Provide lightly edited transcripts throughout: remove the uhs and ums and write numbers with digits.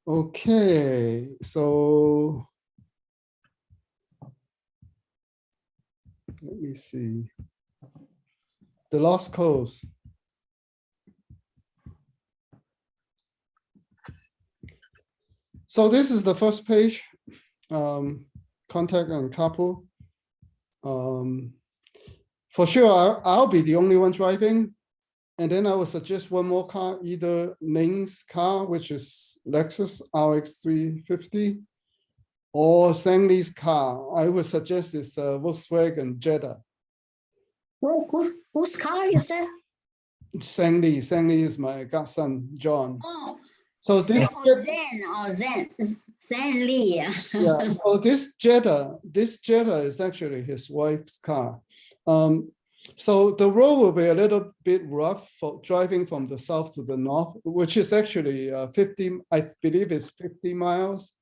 Okay, so let me see. The lost cause. So this is the first page, contact and couple. For sure, I'll be the only one driving. And then I would suggest one more car, either Ning's car, which is Lexus RX 350, or Stanley's car. I would suggest it's a Volkswagen Jetta. Whose car you said? Stanley is my godson, John. Oh, So this Zen Lee. yeah, so this Jetta is actually his wife's car. So the road will be a little bit rough for driving from the south to the north, which is actually 50, I believe it's 50 miles.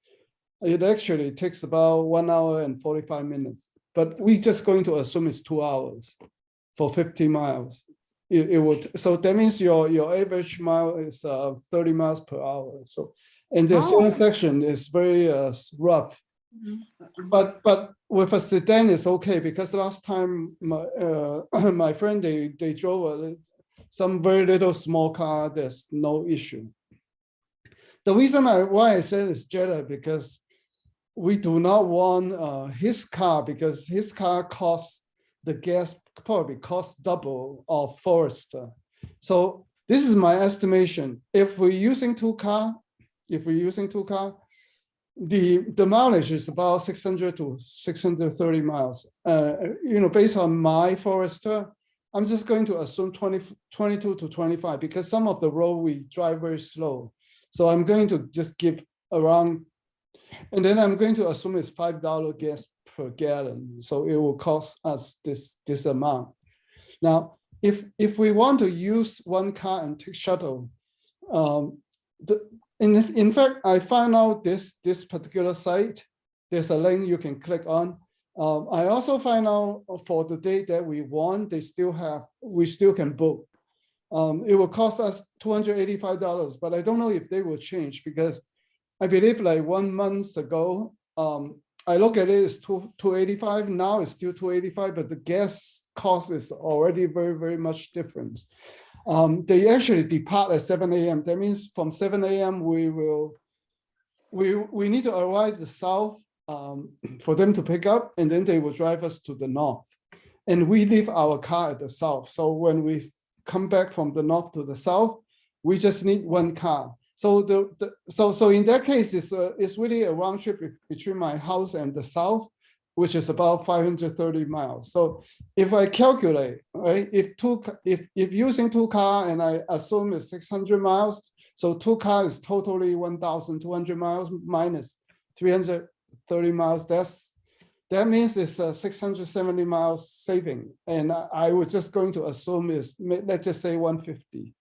It actually takes about 1 hour and 45 minutes, but we just going to assume it's 2 hours for 50 miles. It would, so that means your average mile is 30 miles per hour. So, and the certain section is very rough. But with a sedan it's okay, because last time my friend they drove some very little small car. There's no issue. The reason why I said it's Jetta, because we do not want his car, because his car costs, the gas probably costs double of Forester. So this is my estimation. If we're using two car, the mileage is about 600 to 630 miles. Based on my Forester, I'm just going to assume 22 to 25, because some of the road we drive very slow. So I'm going to just give around, and then I'm going to assume it's $5 gas per gallon. So it will cost us this amount. Now, if we want to use one car and take shuttle, in fact, I found out this particular site. There's a link you can click on. I also find out for the date that we want, we still can book. It will cost us $285, but I don't know if they will change, because I believe like 1 month ago, I look at it, it's $285. Now it's still $285, but the gas cost is already very, very much different. They actually depart at 7 a.m. That means from 7 a.m. we need to arrive at the south for them to pick up, and then they will drive us to the north. And we leave our car at the south. So when we come back from the north to the south, we just need one car. So so in that case, it's really a round trip between my house and the south, which is about 530 miles. So if I calculate, right, if using two cars, and I assume it's 600 miles, so two cars is totally 1,200 miles minus 330 miles. That means it's a 670 miles saving. And I was just going to assume is, let's just say 150.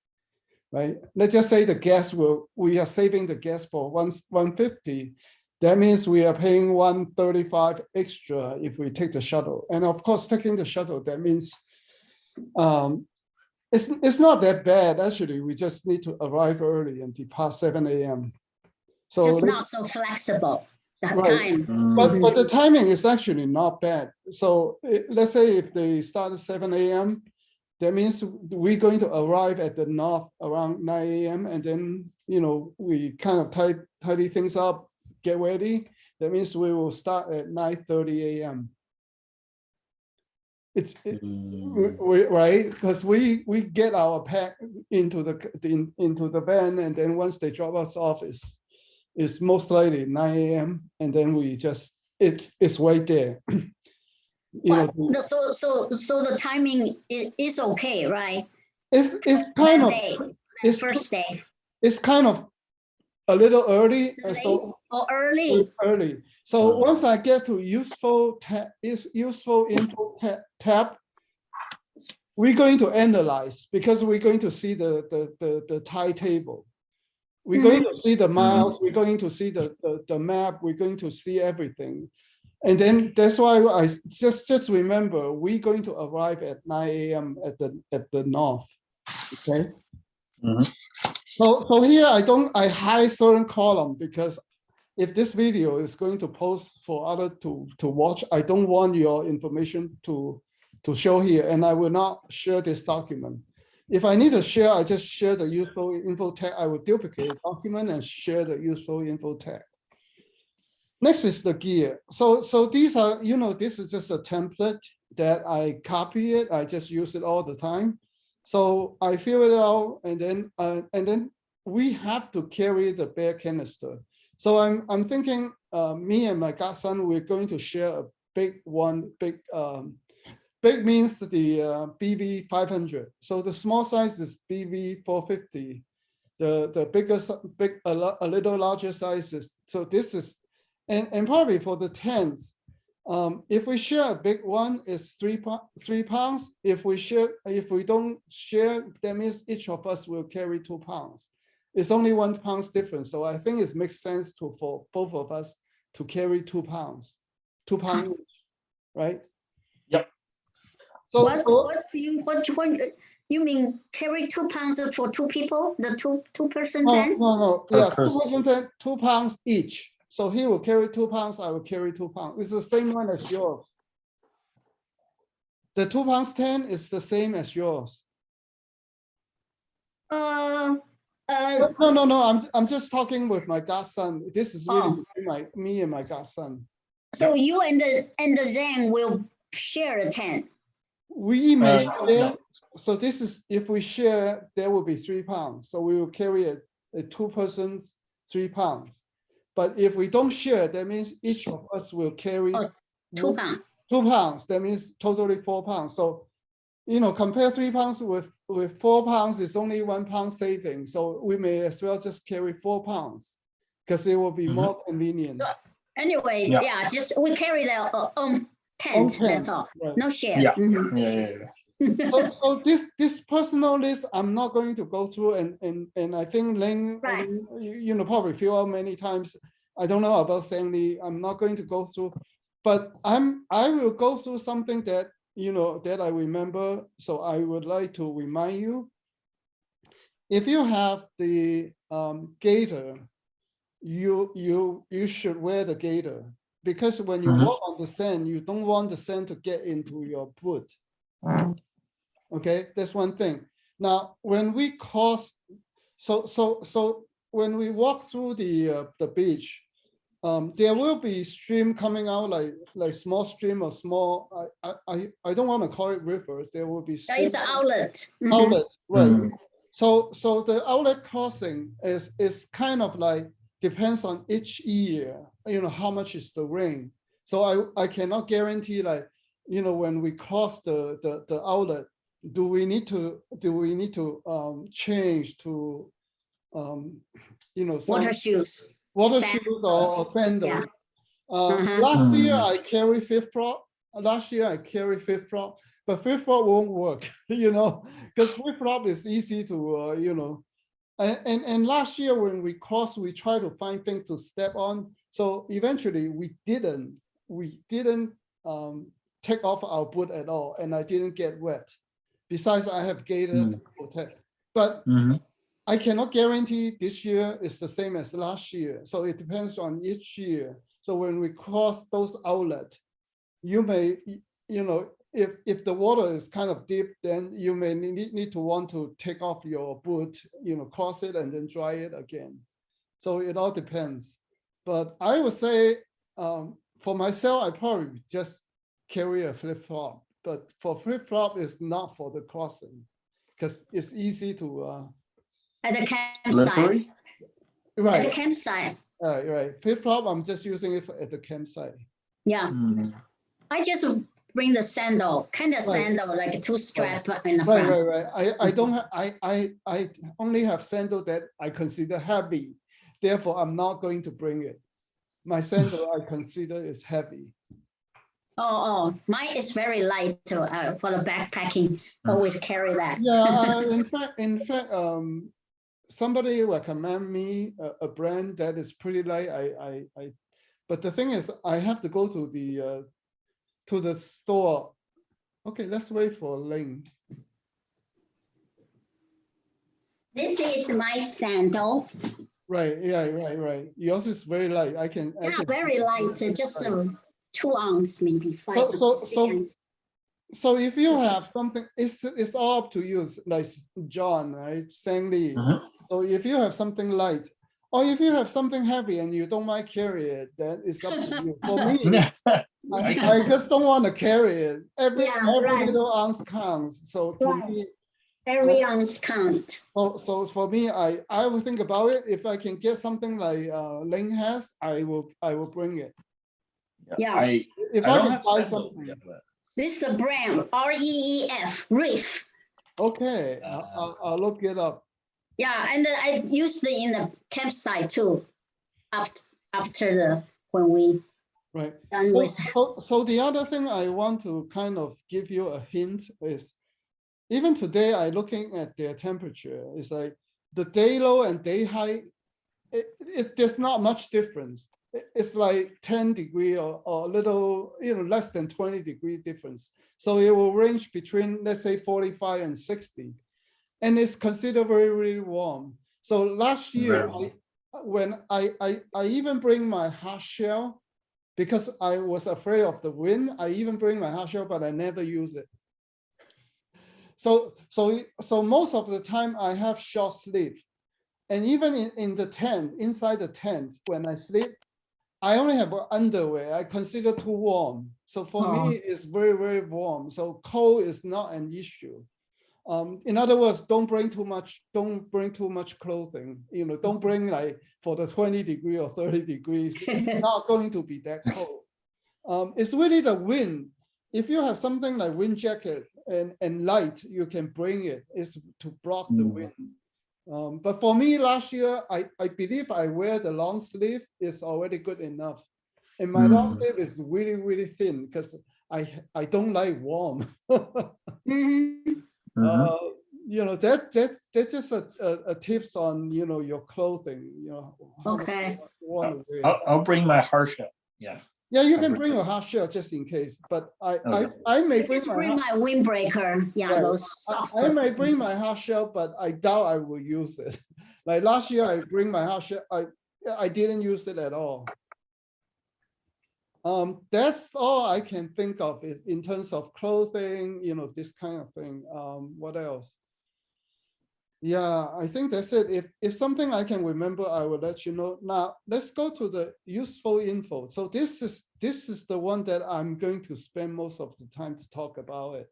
Right? Let's just say the gas we are saving the gas for 150. That means we are paying 135 extra if we take the shuttle. And of course, taking the shuttle, that means it's not that bad. Actually, we just need to arrive early and depart 7 a.m. So just not so flexible, that right. time. But the timing is actually not bad. So let's say if they start at 7 a.m., that means we're going to arrive at the north around 9 a.m. and then, we kind of tidy things up, get ready. That means we will start at 9:30 a.m. Right, because we get our pack into the van, and then once they drop us off, it's most likely 9 a.m. and then we just it's right there. So the timing is okay, right? It's kind of it's first day. It's kind of a little early. So early. So once I get to useful info tab, we're going to analyze, because we're going to see the timetable. We're going to see the miles. We're going to see the map. We're going to see everything. And then that's why I just remember we're going to arrive at 9 a.m. at the north. Okay. So here I hide certain column because if this video is going to post for other to watch, I don't want your information to show here, and I will not share this document. If I need to share, I just share the useful info tag. I will duplicate the document and share the useful info tag. Next is the gear. So these are, this is just a template that I copy it. I just use it all the time. So I fill it out, and then we have to carry the bare canister. So I'm thinking, me and my godson, we're going to share a big one. Big means the BV 500. So the small size is BV 450. The biggest, a little larger sizes. So this is, and probably for the tents, if we share a big one, it's 3 pounds. If we don't share, that means each of us will carry 2 pounds. It's only 1 pound difference. So I think it makes sense for both of us to carry 2 pounds, 2 pounds each, right? Yep. So what you mean carry 2 pounds for 2 people? The two person tent? No. Per Yeah, person. 2 person tent, 2 pounds each. So he will carry 2 pounds, I will carry 2 pounds. It's the same one as yours. The 2 pounds tent is the same as yours. No, I'm just talking with my godson. This is really me and my godson. So you and the Zhang will share a tent. We may share. No. So this is, if we share, there will be 3 pounds. So we will carry a 2 persons, 3 pounds. But if we don't share, that means each of us will carry 2 pounds. 2 pounds. That means totally 4 pounds. So, compare 3 pounds with 4 pounds, it's only 1 pound saving. So we may as well just carry 4 pounds because it will be more convenient. Anyway, Yeah. just we carry the tent. That's all. Right. No share. Yeah. Mhm. Yeah. So this personal list, I'm not going to go through, and I think Ling, Right. probably fill out many times. I don't know about Stanley. I'm not going to go through, but I will go through something that that I remember. So I would like to remind you, if you have the gaiter, you should wear the gaiter, because when you walk on the sand, you don't want the sand to get into your boot. Okay, that's one thing. Now, when we cross, so when we walk through the beach, there will be stream coming out, like small stream or small. I don't want to call it rivers. There will be stream, It's an outlet. Mhm. outlet, right? So the outlet crossing is kind of like depends on each year. How much is the rain. So I cannot guarantee, like, when we cross the outlet, do we need to change to Water shoes. water Sand- shoes or sandals. Yeah. Last year I carry flip-flop. But flip-flop won't work, because flip-flop is easy to and last year when we crossed, we tried to find things to step on. So eventually we didn't take off our boot at all, and I didn't get wet. Besides, I have gaiter to protect. But I cannot guarantee this year is the same as last year. So it depends on each year. So when we cross those outlets, you may, if the water is kind of deep, then you may need to want to take off your boot, cross it and then dry it again. So it all depends. But I would say, for myself, I probably just carry a flip-flop. But for flip-flop, it's not for the crossing, because it's easy to At the campsite. Slippery? At the right. campsite. Right. Flip-flop, I'm just using it at the campsite. Yeah. I just bring the sandal, kind of Right. sandal, like 2 strap in the front. Right. I don't have, I only have sandal that I consider heavy. Therefore, I'm not going to bring it. My sandal I consider is heavy. Oh, mine is very light for the backpacking. Always carry that. Yeah, in fact, somebody recommend me a brand that is pretty light. But the thing is, I have to go to the store. Okay, let's wait for Ling. This is my sandal. Right, yeah, right. Yours is very light. I can. Yeah, very light, just 2 ounce, maybe 5 So- so- 3 so- ounce. So if you have something, it's all up to you, like John, right? Sang Lee. Mhm. So if you have something light, or if you have something heavy and you don't mind carry it, then it's up to you. For me, I just don't want to carry it. Every Yeah, right. little ounce counts. So to Right. me, Every ounce count. so for me, I will think about it. If I can get something like Ling has, I will bring it. Yeah. If I I don't can have buy sandals something, yet, but This is a brand, REEF, Reef. okay, I'll look it up. Yeah, and I used it in the campsite too. After when we Right. done So, with. so the other thing I want to kind of give you a hint is, even today, I looking at their temperature. It's like the day low and day high. There's not much difference. It's like 10 degree or a little, less than 20-degree difference. So it will range between, let's say, 45 and 60, and it's considered very, really warm. So last year, Very when I even bring my hard shell, because I was afraid of the wind, I even bring my hard shell, but I never use it. So most of the time I have short sleeve. And even in the tent, inside the tent, when I sleep, I only have underwear. I consider too warm. So for me, it's very, very warm. So cold is not an issue. In other words, don't bring too much clothing. Don't bring like for the 20 degree or 30 degrees. It's not going to be that cold. It's really the wind. If you have something like wind jacket and light, you can bring it. It's to block the wind. But for me, last year, I believe I wear the long sleeve is already good enough. And my long sleeve is really, really thin because I don't like warm. Mhm. That's just a tips on, your clothing, how much Okay. you want to wear. I'll bring my hard shell. Yeah. Yeah, you can bring a hard shell just in case, but Okay. I may I bring just my bring my windbreaker. Yeah, Right. those soft. I may bring my hard shell, but I doubt I will use it. Like last year, I bring my hard shell. I didn't use it at all. That's all I can think of is in terms of clothing, this kind of thing. What else? Yeah, I think that's it. If something I can remember, I will let you know. Now let's go to the useful info. So this is the one that I'm going to spend most of the time to talk about it.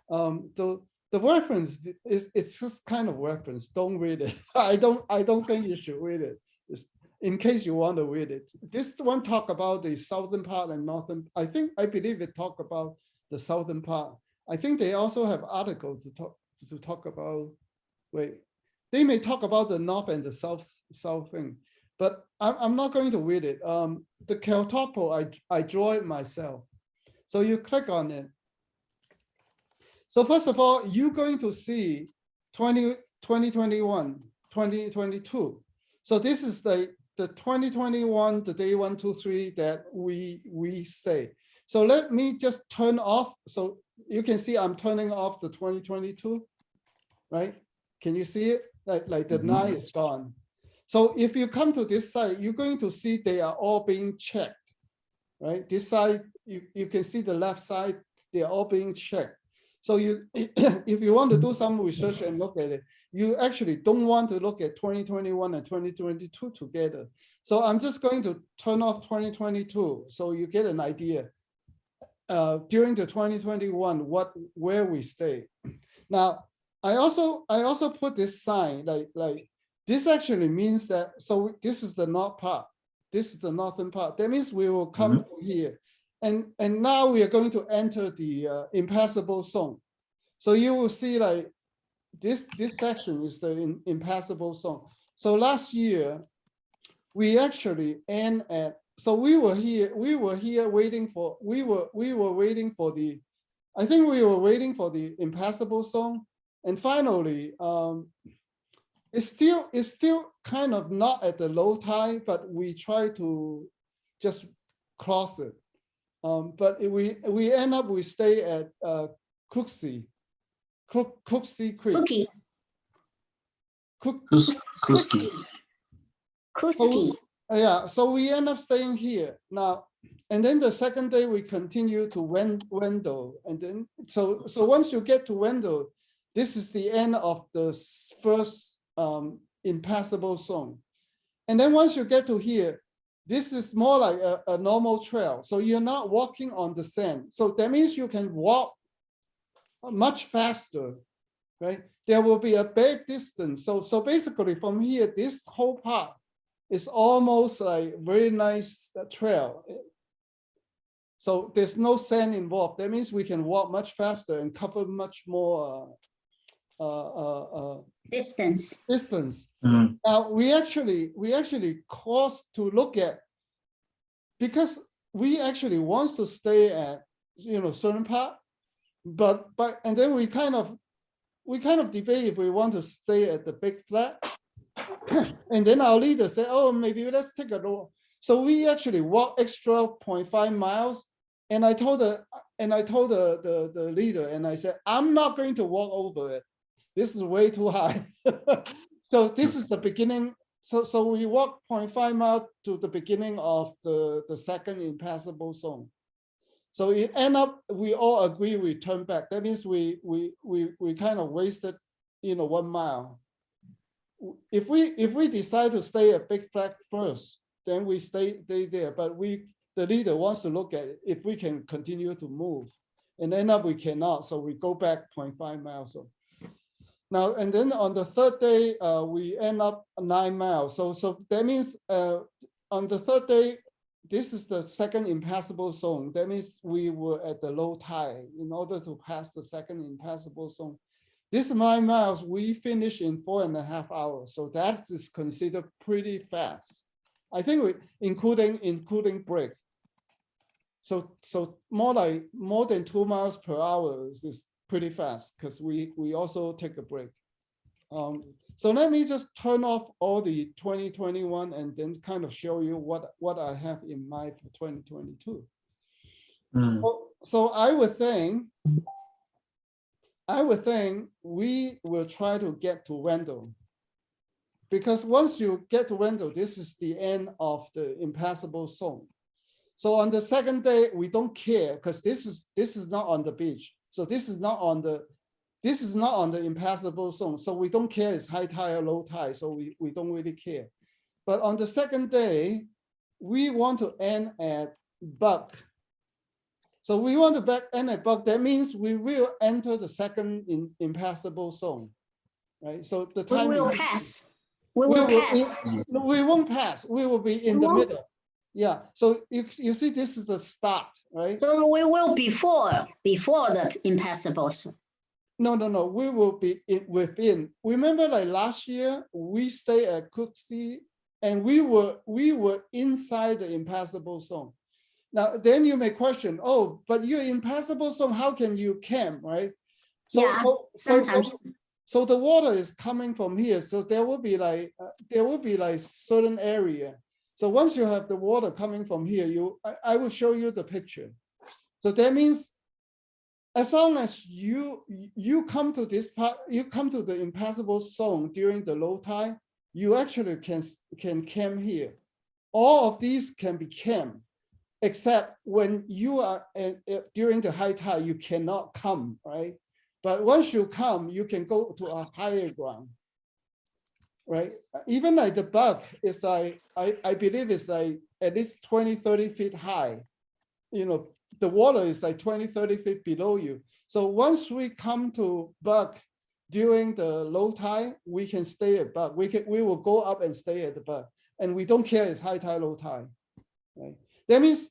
The reference it's just kind of reference. Don't read it. I don't think you should read it. It's in case you want to read it. This one talk about the southern part and northern. I believe it talk about the southern part. I think they also have article to talk about. Wait, they may talk about the north and the south thing, but I'm not going to read it. The Keltopo, I draw it myself. So you click on it. So first of all, you're going to see 2021, 2022. So this is the 2021, the day 1, 2, 3 that we say. So let me just turn off. So you can see I'm turning off the 2022, right? Can you see it? Like the 9 is gone. So if you come to this side, you're going to see they are all being checked, right? This side, you can see the left side, they are all being checked. So if you want to do some research and look at it, you actually don't want to look at 2021 and 2022 together. So I'm just going to turn off 2022 so you get an idea. During the 2021, where we stay. Now, I also put this sign like this actually means that, so this is the north part. This is the northern part. That means we will come here. And now we are going to enter the impassable zone. So you will see like this section is the impassable zone. So last year, we actually end at, so we were here waiting for, we were waiting for the, I think we were waiting for the impassable zone. And finally, it's still kind of not at the low tide, but we try to just cross it. But we end up, we stay at Cooksey Creek. Kuski. Kuski. Yeah, so we end up staying here now, and then the second day we continue to Wendell, and then so once you get to Wendell, this is the end of the first impassable zone, and then once you get to here, this is more like a normal trail. So you're not walking on the sand. So that means you can walk much faster, right? There will be a big distance. So basically from here, this whole part is almost like very nice trail. So there's no sand involved. That means we can walk much faster and cover much more Distance. distance. Mm. Now we actually crossed to look at, because we actually want to stay at certain part, but and then we kind of debate if we want to stay at the big flat. And then our leader said, oh, maybe let's take a look. So we actually walk extra 0.5 miles. And I told the leader, and I said, I'm not going to walk over it. This is way too high. So this is the beginning. So we walk 0.5 miles to the beginning of the second impassable zone. So it end up, we all agree we turn back. That means we kind of wasted 1 mile. If we decide to stay at Big Flat first, then we stay there. But the leader wants to look at it if we can continue to move, and end up we cannot. So we go back 0.5 miles. So now, and then on the third day, we end up 9 miles. So that means on the third day, this is the second impassable zone. That means we were at the low tide in order to pass the second impassable zone. This 9 miles we finished in 4.5 hours. So that is considered pretty fast. I think including break. So more than 2 miles per hour is pretty fast because we also take a break. So let me just turn off all the 2021 and then kind of show you what I have in mind for 2022. Mm. So I would think we will try to get to Wendell, because once you get to Wendell, this is the end of the impassable zone. So on the second day, we don't care because this is not on the beach. So this is not on the impassable zone. So we don't care it's high tide or low tide. So we don't really care. But on the second day, we want to end at Buck. So we want to end at Buck. That means we will enter the second impassable zone, right? So the time We will pass. We will pass. We won't pass. We will be in the middle. Yeah. So you see, this is the start, right? So we will before the impassable zone. No. We will be within. Remember, like last year, we stayed at Cooksey, and we were inside the impassable zone. Now, then you may question, oh, but you're impassable zone. How can you camp, right? So, Yeah, sometimes. So the water is coming from here. So there will be like certain area. So once you have the water coming from here, I will show you the picture. So that means as long as you come to this part, you come to the impassable zone during the low tide, you actually can camp here. All of these can be camped, except when you are during the high tide, you cannot come, right? But once you come, you can go to a higher ground, right? Even like the Buck is like, I believe it's like at least 20, 30 feet high. The water is like 20, 30 feet below you. So once we come to Buck during the low tide, we can stay at Buck. We will go up and stay at the Buck. And we don't care it's high tide, low tide, right? That means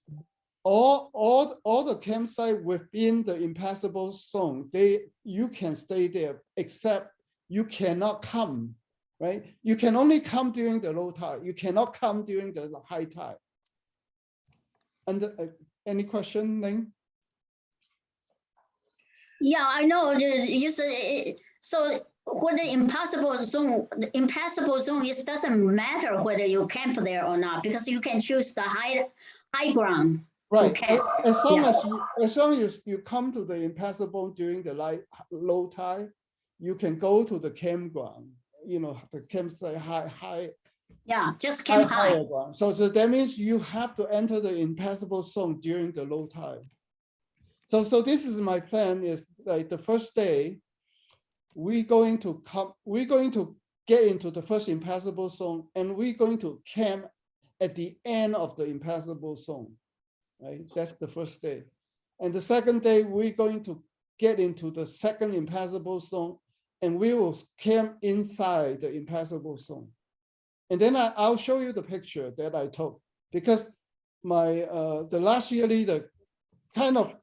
all the campsite within the impassable zone, you can stay there, except you cannot come, right? You can only come during the low tide. You cannot come during the high tide. And any question, Ning? Yeah, I know. You said so. For the impassable zone, it doesn't matter whether you camp there or not, because you can choose the high ground. Right. Okay. As long as you come to the impassable during the low tide, you can go to the campground. the campsite high Yeah, just camp high. higher ground. So that means you have to enter the impassable zone during the low tide. So this is my plan, is like the first day, we're going to get into the first impassable zone, and we're going to camp at the end of the impassable zone, right? That's the first day. And the second day, we're going to get into the second impassable zone, and we will camp inside the impassable zone. And then I'll show you the picture that I took, because the last year leader kind of,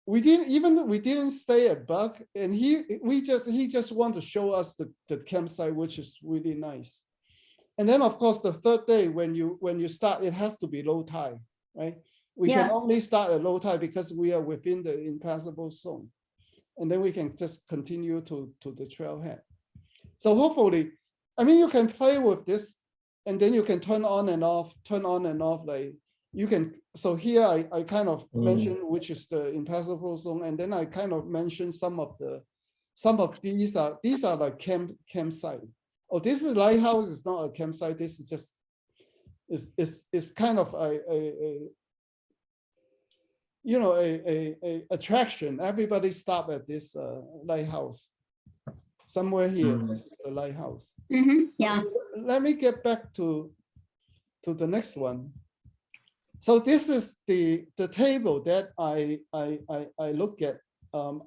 we didn't stay at Buck, and he just wanted to show us the campsite, which is really nice. And then of course the third day, when you start, it has to be low tide, right? We can only start at low tide because we are within the impassable zone, and then we can just continue to the trailhead. So hopefully, I mean, you can play with this, and then you can turn on and off, like you can. So here I kind of mentioned which is the impassable zone, and then I kind of mentioned some of these are like campsite. Oh, this is lighthouse. It's not a campsite. This is just it's kind of a attraction. Everybody stop at this lighthouse. Somewhere here, this is the lighthouse. Yeah. Let me get back to the next one. So this is the table that I look at.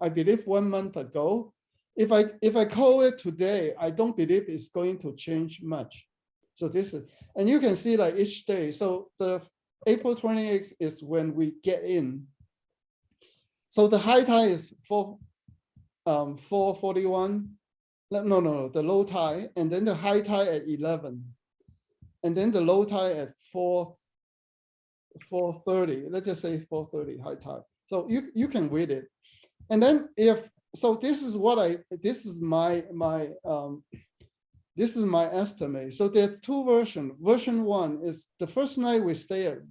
I believe 1 month ago. If I call it today, I don't believe it's going to change much. So this is, and you can see like each day. So the April 28th is when we get in. So the high tide is 4:41. No, the low tide, and then the high tide at 11, and then the low tide at 4:30. Let's just say 4:30 high tide. So you can read it, and then this is my estimate. So there's two versions. Version 1 is the first night we stay at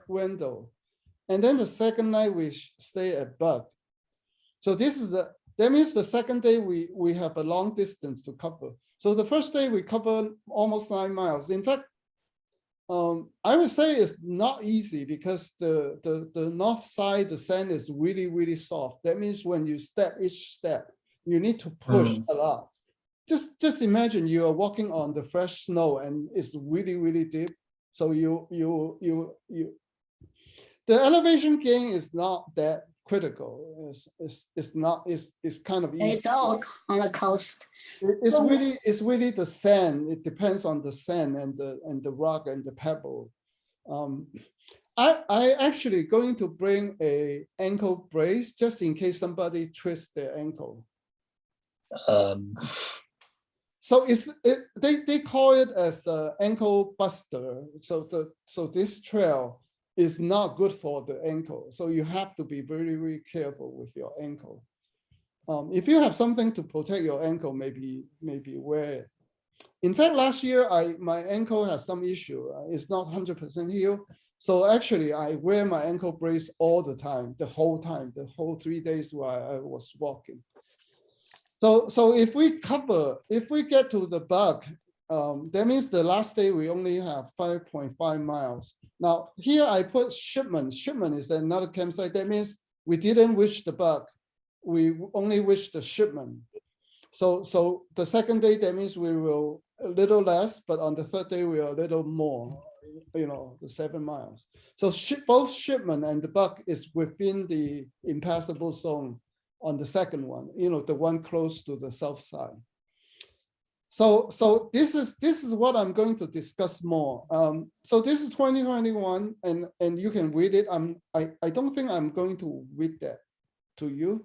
Wendell, and then the second night we stay at Buck. So that means the second day we have a long distance to cover. So the first day we cover almost 9 miles. In fact, I would say it's not easy because the north side, the sand is really, really soft. That means when you step each step, you need to push a lot. Just imagine you are walking on the fresh snow and it's really, really deep. So the elevation gain is not that critical. It's kind of easy. It's all on the coast. It's really the sand. It depends on the sand and the rock and the pebble. I actually going to bring a ankle brace just in case somebody twists their ankle. So they call it as ankle buster. So this trail is not good for the ankle. So you have to be very, very careful with your ankle. If you have something to protect your ankle, maybe wear it. In fact, last year my ankle has some issue. It's not 100% healed. So actually, I wear my ankle brace all the time, the whole 3 days while I was walking. So if we get to the Buck, that means the last day we only have 5.5 miles. Now here I put Shipman. Shipman is another campsite. That means we didn't reach the Buck. We only reached the Shipman. So the second day, that means we will a little less, but on the third day we are a little more, the 7 miles. So both Shipman and the Buck is within the impassable zone on the second one, the one close to the south side. So this is what I'm going to discuss more. So this is 2021, and you can read it. I don't think I'm going to read that to you.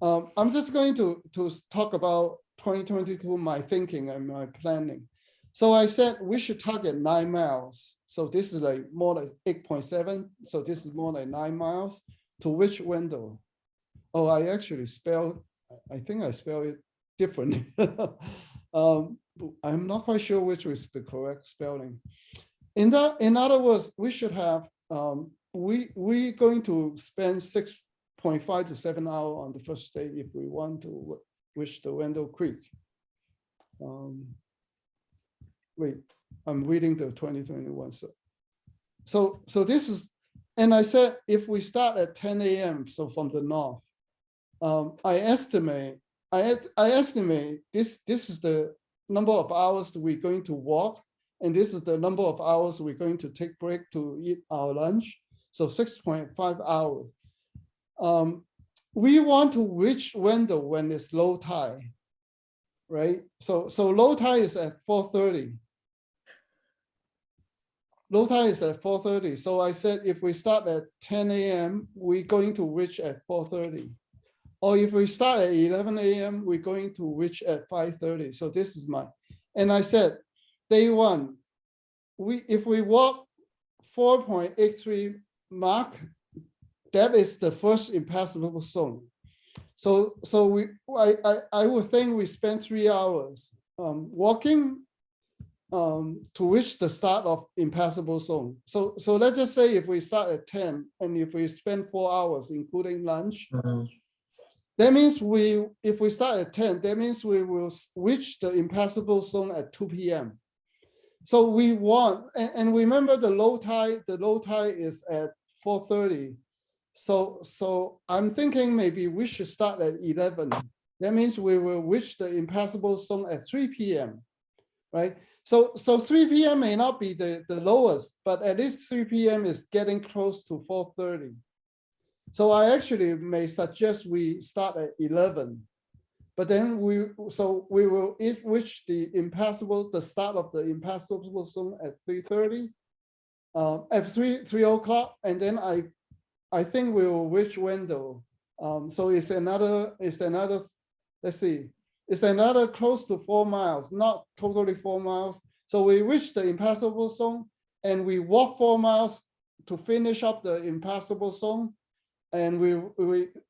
I'm just going to talk about 2022, my thinking and my planning. So I said we should target 9 miles. So this is like more like 8.7. So this is more like 9 miles to which window? Oh, I actually I think I spelled it differently. I'm not quite sure which was the correct spelling. In other words, we should have, we're going to spend 6.5 to 7 hours on the first day if we want to reach the Wendell Creek. Wait, I'm reading the 2021. So this is, and I said, if we start at 10 a.m., so from the north, I estimate this is the number of hours we're going to walk, and this is the number of hours we're going to take break to eat our lunch. So 6.5 hours. We want to reach Wendell when it's low tide, right? So low tide is at 4:30. Low tide is at 4:30. So I said, if we start at 10 a.m., we're going to reach at 4:30. Or if we start at 11 a.m., we're going to reach at 5:30. So this is my, and I said, day one, if we walk 4.83 mark, that is the first impassable zone. So I would think we spend 3 hours walking to reach the start of impassable zone. So let's just say if we start at 10 and if we spend 4 hours, including lunch, that means if we start at 10, that means we will reach the impassable zone at 2 p.m. So we want, and remember the low tide is at 4:30. So I'm thinking maybe we should start at 11. That means we will reach the impassable zone at 3 p.m. Right? So 3 p.m. may not be the lowest, but at least 3 p.m. is getting close to 4:30. So I actually may suggest we start at 11. But then we will reach the start of the impassable zone at 3:30, at 3 o'clock, and then I think we will reach Wendell. So it's another, let's see, it's another close to 4 miles, not totally 4 miles. So we reach the impassable zone and we walk 4 miles to finish up the impassable zone. And we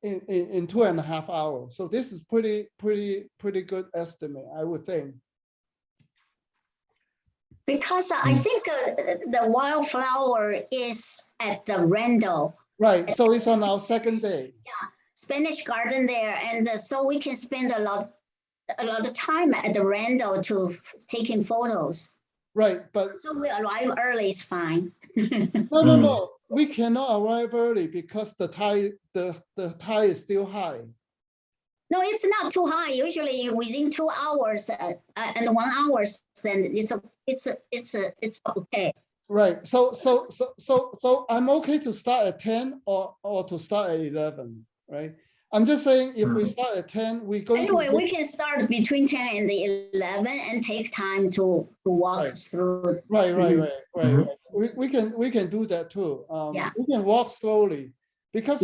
in 2.5 hours. So this is pretty good estimate, I would think. Because I think the wildflower is at the Randall Right, so it's on our second day. Spanish Garden there, and so we can spend a lot of time at the Randall to taking photos. Right, but So we arrive early is fine. no. We cannot arrive early because the tide is still high. No, it's not too high. Usually within 2 hours and 1 hour, then it's okay. Right. So I'm okay to start at 10 or to start at 11. Right. I'm just saying if we start at 10, we're going anyway, we can start between 10 and 11 and take time to walk through. Right. We can do that too. We can walk slowly because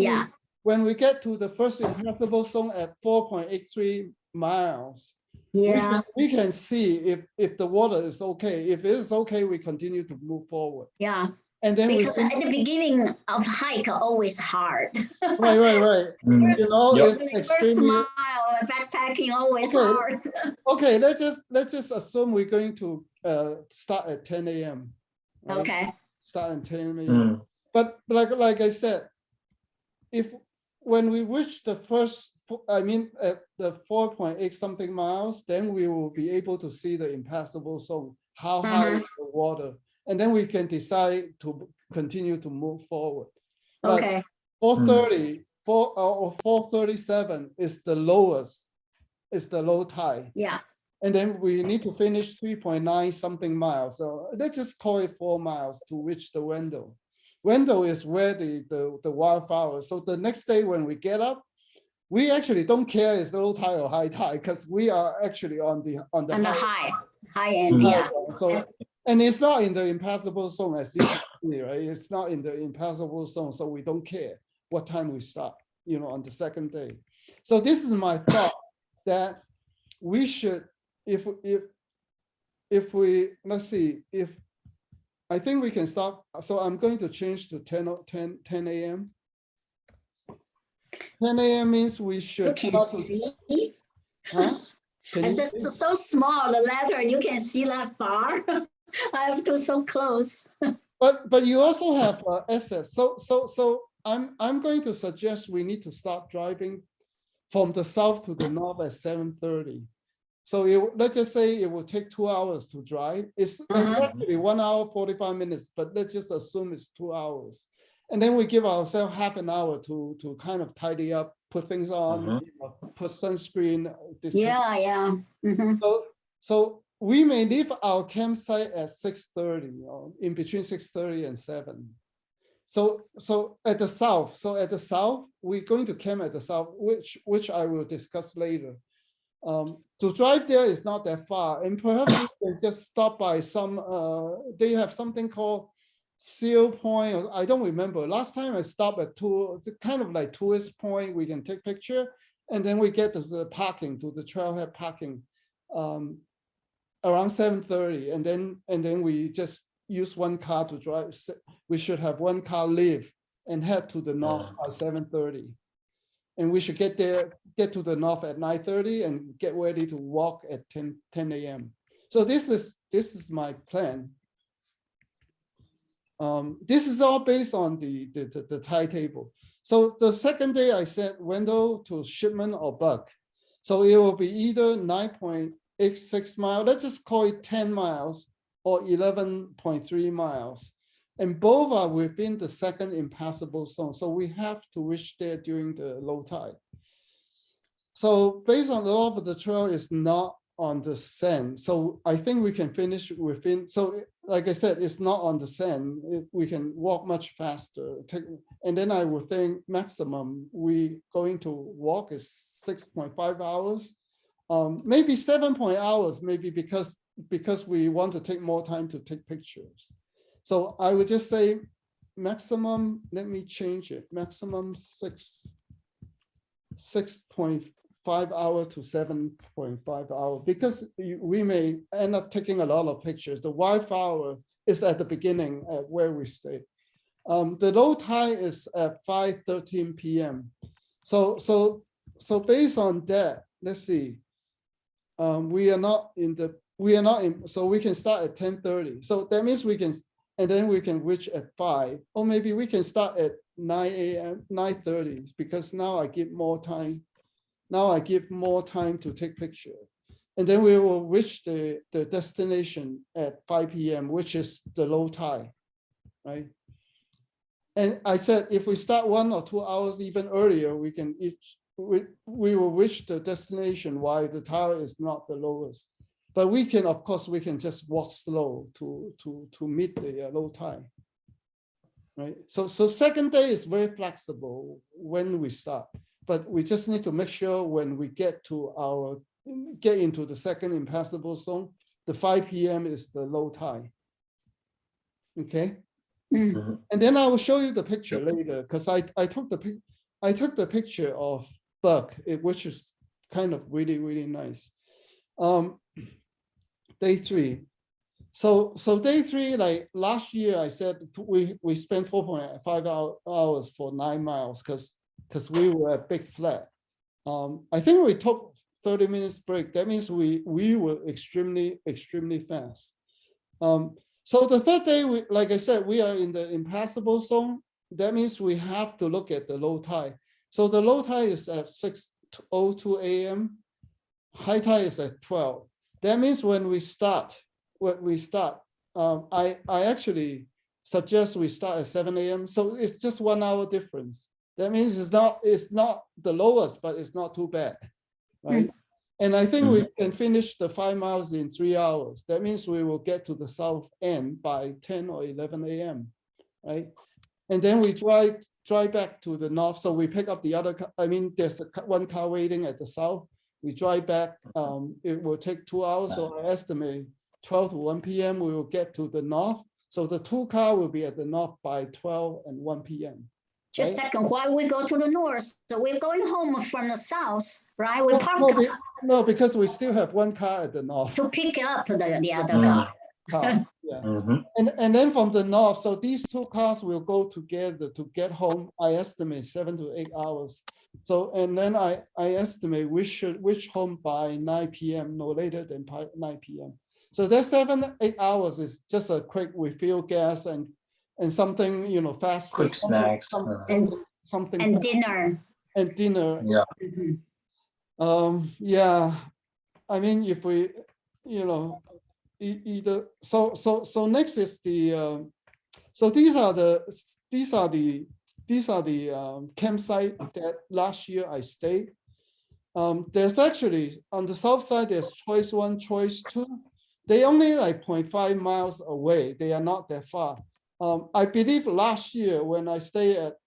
when we get to the first impassable zone at 4.83 miles, we can see if the water is okay. If it is okay, we continue to move forward. Yeah. And then because at the beginning of hike always hard. Right. First, it's first mile backpacking always hard. Okay, let's just assume we're going to start at 10 a.m. Right? Okay. Start at 10 a.m. But like I said, when we reach the first, at the 4.8 something miles, then we will be able to see the impassable zone, how high is the water. And then we can decide to continue to move forward. Okay. 4:30 or 4:37 is the lowest, is the low tide. Yeah. And then we need to finish 3.9 something miles. So let's just call it 4 miles to reach the Wendell. Wendell is where the wildflower. So the next day when we get up, we actually don't care it's low tide or high tide because we are actually on the high end. Yeah. So. And it's not in the impassable zone as you can see, right? It's not in the impassable zone, so we don't care what time we start, on the second day. So this is my thought that we should, if we, let's see, I think we can start. So I'm going to change to 10 a.m. 10 a.m. means we should. You can see. Huh? It's just so small, the letter, you can see that far. I have to so close. But you also have access. So I'm going to suggest we need to start driving from the south to the north at 7:30. So let's just say it will take 2 hours to drive. It's actually 1 hour, 45 minutes, but let's just assume it's 2 hours. And then we give ourselves half an hour to kind of tidy up, put things on, put sunscreen. Yeah. Mhm. So we may leave our campsite at 6:30, or in between 6:30 and 7. So at the south, we're going to camp at the south, which I will discuss later. To drive there is not that far, and perhaps we can just stop by some. They have something called Seal Point. Or I don't remember. Last time I stopped at kind of like tourist point. We can take picture, and then we get to the parking, to the trailhead parking, around 7:30, and then we just use one car to drive. We should have one car leave and head to the north by 7:30. And we should get to the north at 9:30 and get ready to walk at 10 a.m. So this is my plan. This is all based on the timetable. So the second day I said window to Shipment or Buck. So it will be either 9.86 miles, let's just call it 10 miles, or 11.3 miles. And both are within the second impassable zone. So we have to reach there during the low tide. So based on a lot of the trail is not on the sand. So I think we can finish within, so like I said, it's not on the sand. We can walk much faster. And then I would think maximum we going to walk is 6.5 hours. Maybe 7 hours, maybe because we want to take more time to take pictures. So I would just say maximum, let me change it, maximum 6.5 hours to 7.5 hours, because we may end up taking a lot of pictures. The Wi-Fi hour is at the beginning at where we stay. The low tide is at 5:13 p.m. So based on that, let's see. We are not in, so we can start at 10:30. So that means we can, and then we can reach at 5, or maybe we can start at 9 a.m., 9:30, because now I give more time. Now I give more time to take picture. And then we will reach the destination at 5 p.m., which is the low tide, right? And I said, if we start 1 or 2 hours even earlier, we will reach the destination while the tide is not the lowest. But we can, of course, we can just walk slow to meet the low tide, right? So second day is very flexible when we start, but we just need to make sure when we get into the second impassable zone, the 5 p.m. is the low tide. Okay. Mm. And then I will show you the picture later, because I took the picture of Buck, which is kind of really, really nice. Day 3. So day 3, like last year, I said we spent 4.5 hours for 9 miles because we were at Big Flat. I think we took 30 minutes break. That means we were extremely fast. So the third day, like I said, we are in the impassable zone. That means we have to look at the low tide. So the low tide is at 6:02 a.m. High tide is at 12. That means when we start, I actually suggest we start at 7 a.m. So it's just 1 hour difference. That means it's not the lowest, but it's not too bad, right? And I think we can finish the 5 miles in 3 hours. That means we will get to the south end by 10 or 11 a.m., right? And then we drive back to the north. So we pick up the other car. I mean, there's one car waiting at the south. We drive back. It will take 2 hours. So I estimate 12 to 1 p.m. we will get to the north. So the 2 car will be at the north by 12 and 1 p.m. Just a second, why we go to the north? So we're going home from the south, right? We park No, because we still have 1 car at the north. to pick up the other car. Yeah. And then from the north, so these 2 cars will go together to get home. I estimate 7 to 8 hours. So, and then I estimate we should reach home by 9 p.m., no later than 9 p.m. So that 7-8 hours is just a quick refill gas and something, fast food. Quick snacks. Something. And dinner. And dinner. Yeah. Yeah. I mean, if we, you know, either, so next is the, so these are the campsite that last year I stayed. There's actually, on the south side, there's choice 1, choice 2. They only like 0.5 miles away. They are not that far. I believe last year when I stay at,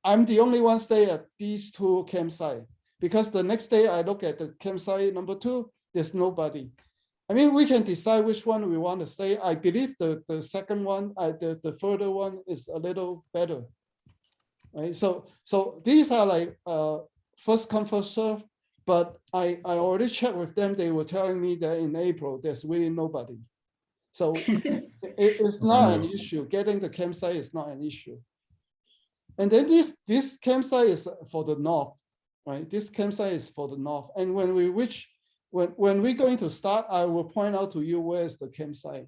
I'm the only one stay at these 2 campsites, because the next day I look at the campsite number 2, there's nobody. I mean, we can decide which one we want to stay. I believe the second one, the further one is a little better. Right, so these are like first come first serve, but I already checked with them. They were telling me that in April there's really nobody, so it's not an issue. Getting the campsite is not an issue. And then this campsite is for the north, right? This campsite is for the north. And when we reach, when we're going to start, I will point out to you where is the campsite.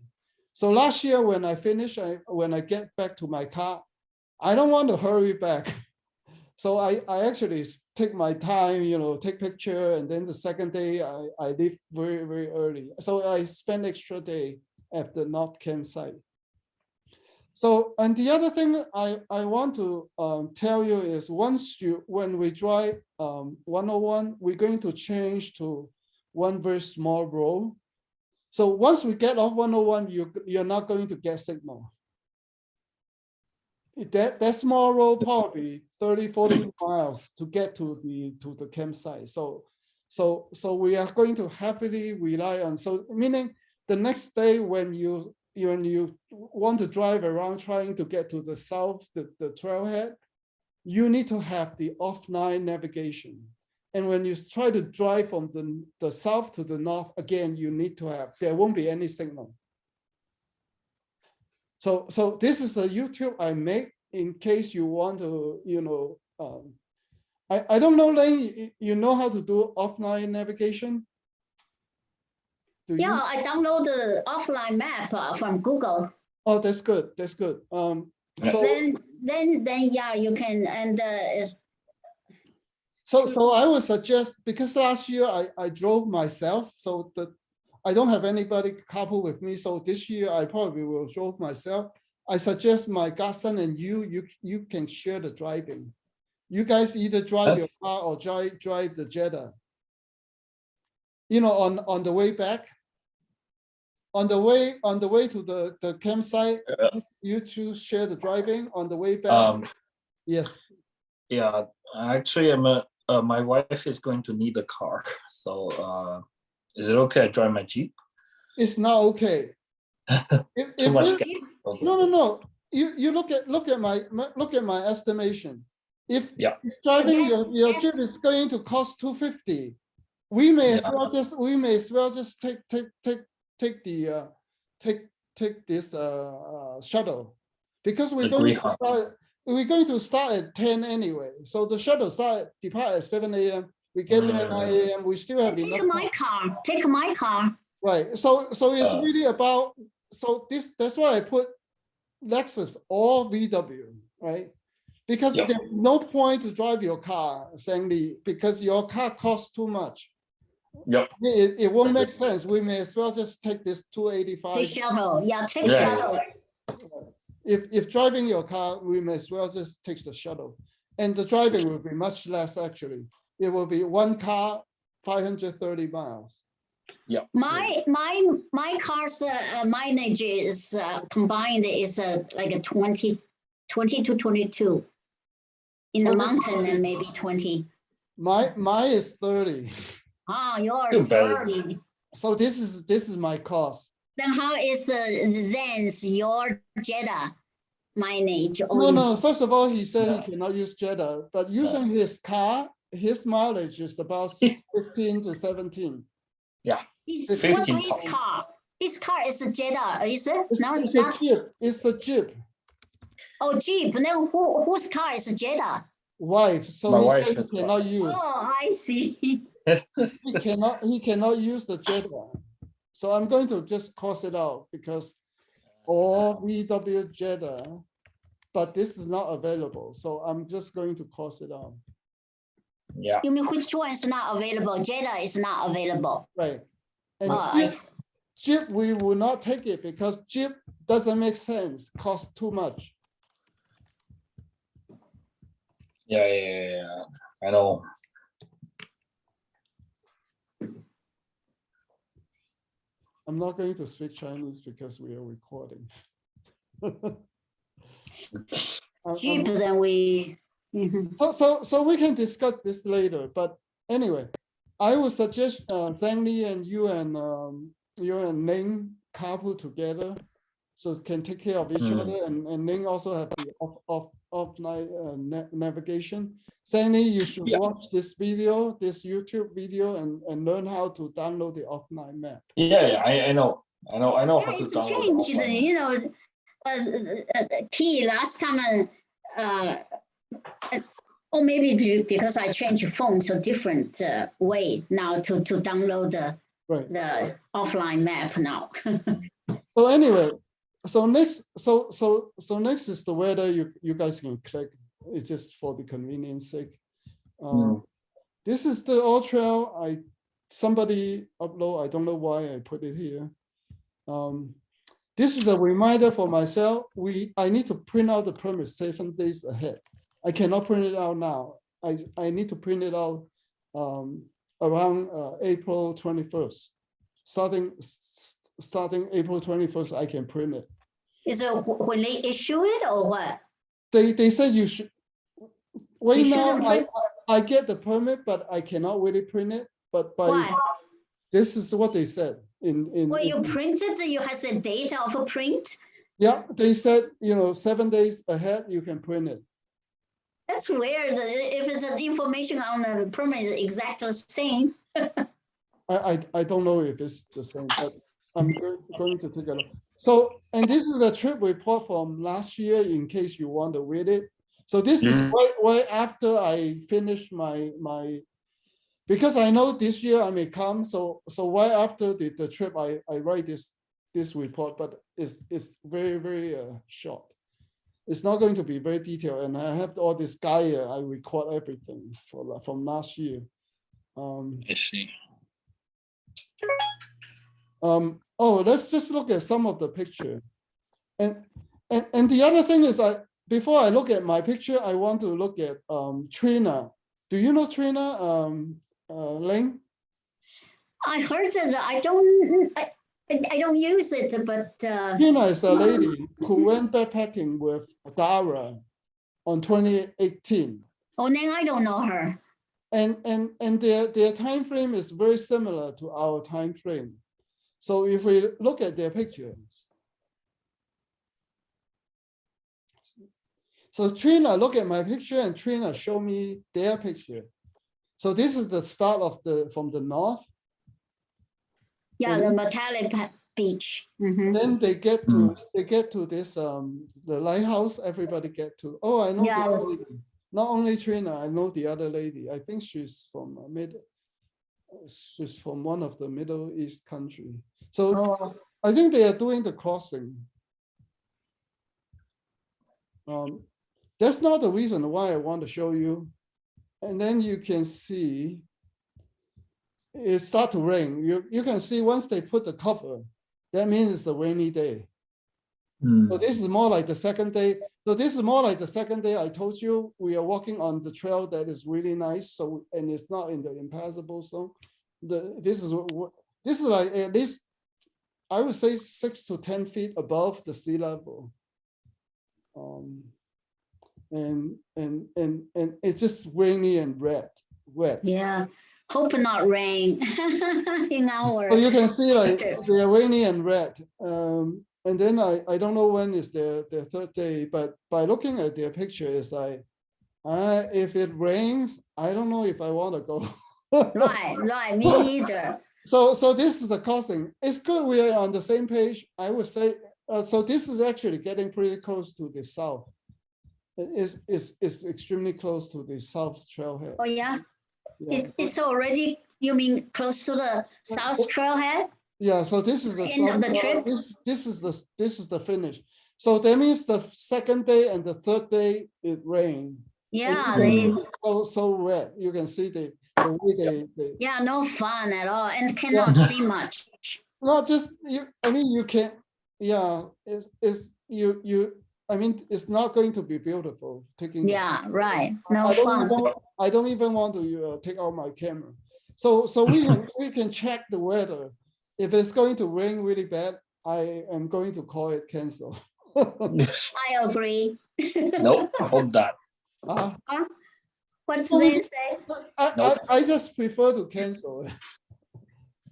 So last year when I finish, when I get back to my car, I don't want to hurry back. So I actually take my time, you know, take picture, and then the second day I leave very, very early. So I spend extra day at the north campsite. So, and the other thing I want to tell you is when we drive 101, we're going to change to one very small road. So once we get off 101, you're not going to get signal. That small road probably 30, 40 miles to get to the campsite. So we are going to heavily rely on, so meaning the next day when you want to drive around trying to get to the south, the trailhead, you need to have the offline navigation. And when you try to drive from the south to the north, again, you need to have, there won't be any signal. So this is the YouTube I make in case you want to, you know, I don't know, Lane, you know how to do offline navigation? Do Yeah, you? I download the offline map from Google. Oh, that's good. That's good. So Then yeah, you can, and so I would suggest, because last year I drove myself, so I don't have anybody carpool with me. So this year I probably will drove myself. I suggest my godson and you can share the driving. You guys either drive your car or drive the Jetta. You know, on the way back, on the way to the campsite, you two share the driving on the way back. Yes. Yeah, actually, my wife is going to need a car. So is it okay I drive my Jeep? It's not okay. Too much gas. No. You look at my estimation. If driving your Jeep is going to cost $250, we may as well just take this shuttle, because we're going to start at 10 anyway. So the shuttle depart at 7 a.m. We get there at 9 a.m. We still have enough. Take my car. Right. So it's really about, so that's why I put Lexus or VW, right? Because there's no point to drive your car, Sandy, because your car costs too much. Yep. It won't make sense. We may as well just take this 285. Take shuttle. Yeah, take shuttle. If driving your car, we may as well just take the shuttle. And the driving will be much less, actually. It will be one car, 530 miles. Yeah. My car's mileage is combined is like a 20 to 22 in the mountain, and maybe 20. Mine is 30. Ah, yours 30. So this is my cost. Then how is Zen's your Jetta mileage? No. First of all, he said he cannot use Jetta, but using his car, his mileage is about 15 to 17. Yeah. What's his car? His car is a Jetta, is it? No, it's a Jeep. It's a Jeep. Oh, Jeep. Then whose car is a Jetta? Wife. So my he wife cannot use. Oh, I see. He cannot use the Jetta. So I'm going to just cross it out, because all VW Jetta, but this is not available. So I'm just going to cross it out. Yeah. You mean which one is not available? Jetta is not available. right? And Oh, I Jeep, see. Jeep, we will not take it because Jeep doesn't make sense, costs too much. Yeah. I know. I'm not going to speak Chinese because we are recording. Jeep, then we. Mhm. So we can discuss this later, but anyway, I would suggest Zhang Li and you and Ning carpool together, so can take care of each Mm. other, and Ning also have the offline navigation. Zhang Li, you should Yeah. watch this video, this YouTube video, and learn how to download the offline map. Yeah, I know. I know Yeah, how to it's download changed, the offline. you know, key last time, or maybe because I changed phone, so different way now to download Right. the offline map now. So anyway, so next is the weather. You guys can click. It's just for the convenience sake. This is the All Trail. Somebody upload. I don't know why I put it here. This is a reminder for myself. I need to print out the permit 7 days ahead. I cannot print it out now. I need to print it out around April 21st. Starting April 21st, I can print it. Is it when they issue it or what? They said you should. Right You now, shouldn't print- I get the permit, but I cannot really print it. But by Why? this is what they said in Well, you printed, you has a date of a print? yeah, they said 7 days ahead you can print it. That's weird. If it's an information on the permit is exactly the same. I don't know if it's the same, but I'm going to take a look. So, and this is a trip report from last year in case you want to read it. So this is right after I finished my because I know this year I may come. So right after the trip, I write this report, but it's very short. It's not going to be very detailed, and I have all this guy. I record everything from last year. I see. Oh, let's just look at some of the picture. And the other thing is before I look at my picture, I want to look at Trina. Do you know Trina, Ling? I heard that I don't use it, but Trina is a lady who went backpacking with Dara on 2018. oh, then I don't know her. And their time frame is very similar to our time frame. So if we look at their pictures. So Trina, look at my picture, and Trina show me their picture. So this is the start of from the north. Yeah, And the metallic beach. Mhm. then they get to this the lighthouse. Everybody get to. Oh, I know the Yeah. other lady. Not only Trina, I know the other lady. I think she's from she's from one of the Middle East country. So Oh, I think they are doing the crossing. That's not the reason why I want to show you. And then you can see it start to rain. You can see once they put the cover, that means it's a rainy day. So this is more like the second day. So this is more like the second day I told you we are walking on the trail that is really nice. So, and it's not in the impassable zone. This is like at least, I would say 6 to 10 feet above the sea level. And it's just rainy and wet. yeah. Hope not rain in our. So you can see like they're rainy and red. And then I don't know when is their third day, but by looking at their picture, it's like, if it rains, I don't know if I want to go. Right, me either. So this is the crossing. It's good we are on the same page. I would say, so this is actually getting pretty close to the south. It's extremely close to the south trailhead. Oh, yeah. Yeah. It's already, you mean close to the South Trailhead? Yeah, so this is the End of the south- trip? This is the finish. So that means the second day and the third day it rained. Yeah, And they, so wet. You can see the way they yeah, no fun at all and cannot see much. not just you. I mean, you can. Yeah, it's you. I mean, it's not going to be beautiful taking. Yeah, right. No I don't fun. even. I don't even want to take out my camera. So we can check the weather. If it's going to rain really bad, I am going to call it cancel. I agree. Nope, I hope that. Uh, What does Zane say? I just prefer to cancel.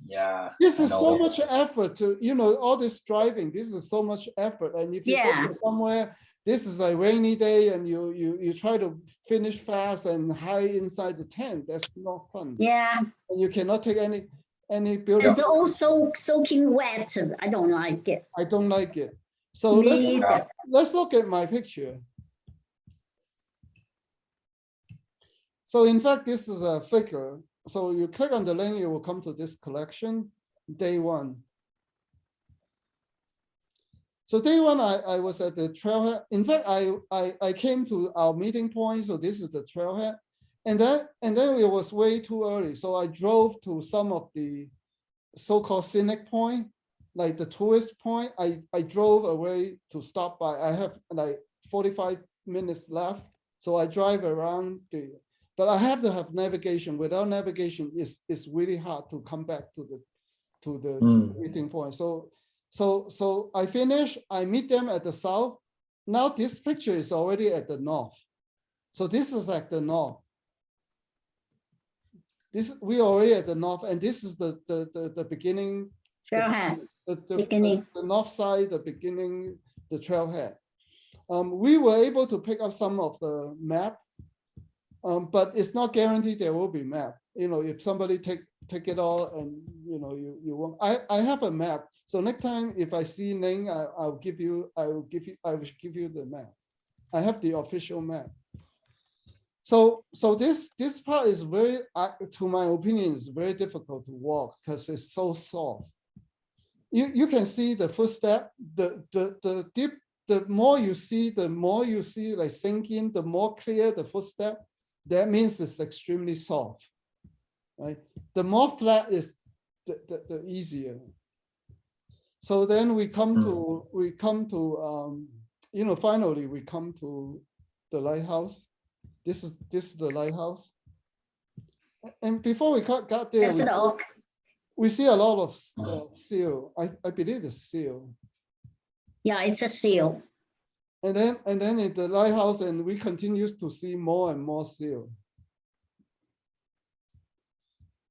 Yeah. This I is so know. much effort to, all this driving, this is so much effort. And if you Yeah. go somewhere, this is a rainy day and you try to finish fast and hide inside the tent, that's not fun. Yeah, And you cannot take any building. it's also soaking wet. I don't like it. I don't like it. So Me either. let's look at my picture. So in fact, this is a Flickr. So you click on the link, you will come to this collection, day one. So day one, I was at the trailhead. In fact, I came to our meeting point. So this is the trailhead. And then it was way too early. So I drove to some of the so-called scenic point, like the tourist point. I drove away to stop by. I have like 45 minutes left. So I drive around but I have to have navigation. Without navigation, it's really hard to come back to the meeting point. So I finish, I meet them at the south. Now this picture is already at the north. So this is at the north. We already at the north, and this is the beginning. Trailhead. The Beginning. the north side, the beginning, the trailhead. We were able to pick up some of the map, but it's not guaranteed there will be map. If somebody take it all and you won't. I have a map. So next time if I see Ning, I will give you the map. I have the official map. So this part is very, to my opinion, is very difficult to walk because it's so soft. You can see the footstep, the deep, the more you see like sinking, the more clear the footstep. That means it's extremely soft, right? The more flat is the easier. So then we come to finally we come to the lighthouse. This is the lighthouse. And before we got there, That's the oak. we see a lot of seal. I believe it's seal. Yeah, it's a seal. And then in the lighthouse, and we continue to see more and more seal.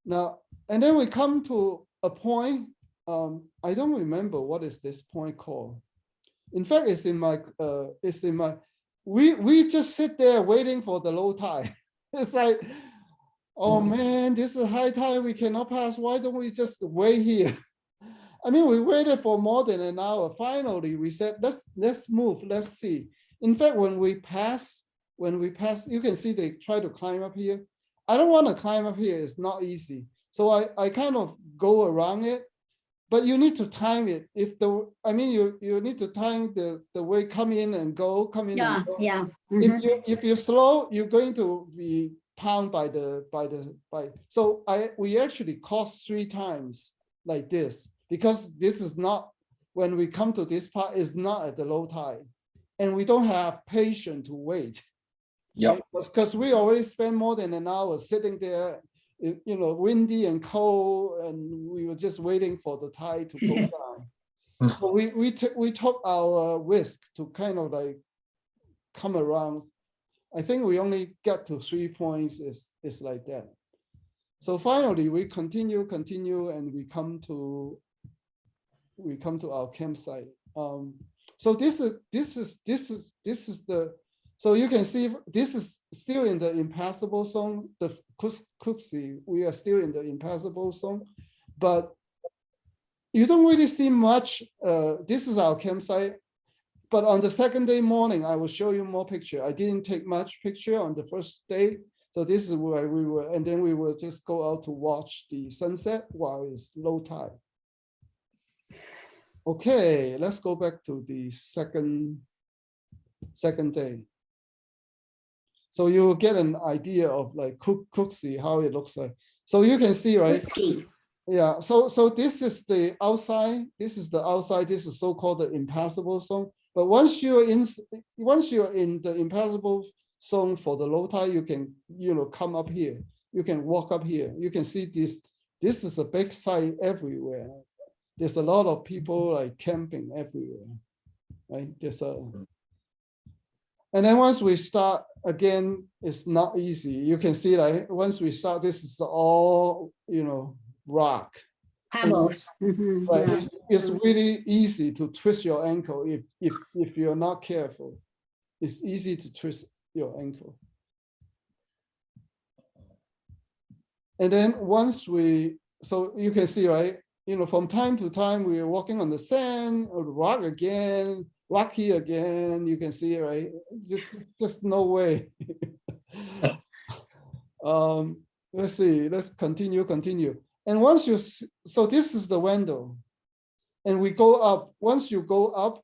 Now, and then we come to a point. I don't remember what is this point called. In fact, it's in my. We just sit there waiting for the low tide. It's like, oh man, this is high tide. We cannot pass. Why don't we just wait here? I mean, we waited for more than an hour. Finally, we said, let's move. Let's see. In fact, when we pass, you can see they try to climb up here. I don't want to climb up here. It's not easy. So I kind of go around it. But you need to time it. You need to time the way come in and go, come in. Yeah, and go. yeah. Mhm. If you're slow, you're going to be pounded by. So we actually crossed 3 times like this because this is not, when we come to this part, is not at the low tide, and we don't have patience to wait. Yeah. Right? Because we already spent more than an hour sitting there. Windy and cold, and we were just waiting for the tide to go down. So we took our risk to kind of like come around. I think we only got to 3 points. It's like that. So finally, we continue, and we come to our campsite. So this is the. So you can see this is still in the impassable zone, the Cooksey, we are still in the impassable zone, but you don't really see much. This is our campsite, but on the second day morning, I will show you more picture. I didn't take much picture on the first day. So this is where we were, and then we will just go out to watch the sunset while it's low tide. Okay, let's go back to the second day. So you will get an idea of like Cooksey, how it looks like. So you can see, right? Ski. Yeah, so this is the outside, this is the outside, this is so-called the impassable zone. But once you're in the impassable zone for the low tide, you can, come up here. You can walk up here. You can see this is a big site everywhere. There's a lot of people like camping everywhere, right? And then once we start, again, it's not easy. You can see like once we start, this is all, rock. Pebbles. Mhm, Right. yeah. It's really easy to twist your ankle if you're not careful. It's easy to twist your ankle. And then once so you can see, right? From time to time, we're walking on the sand or rock again, rocky again. You can see, right? Just no way. Let's see. Let's continue. And once so this is the window, and we go up. Once you go up,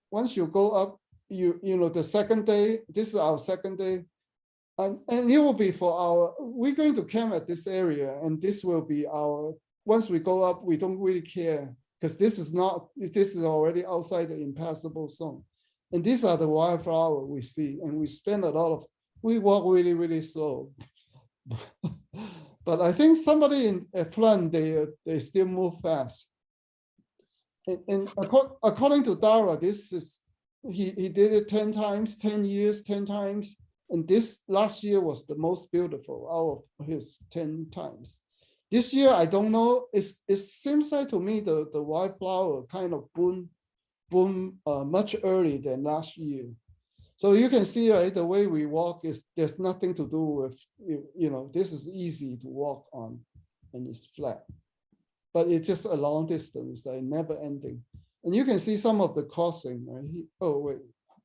the second day. This is our second day, and it will be we're going to camp at this area, and this will be our. Once we go up, we don't really care because this is already outside the impassable zone, and these are the wildflower we see, and we spend we walk really, really slow. But I think somebody at Flint, they still move fast. And according to Dara, he did it 10 times, 10 years, 10 times. And this last year was the most beautiful out of his 10 times. This year, I don't know. It seems like to me the wildflower kind of boom much earlier than last year. So you can see, right, the way we walk there's nothing to do with, this is easy to walk on and it's flat. But it's just a long distance, like never ending. And you can see some of the crossing, right? Oh, wait,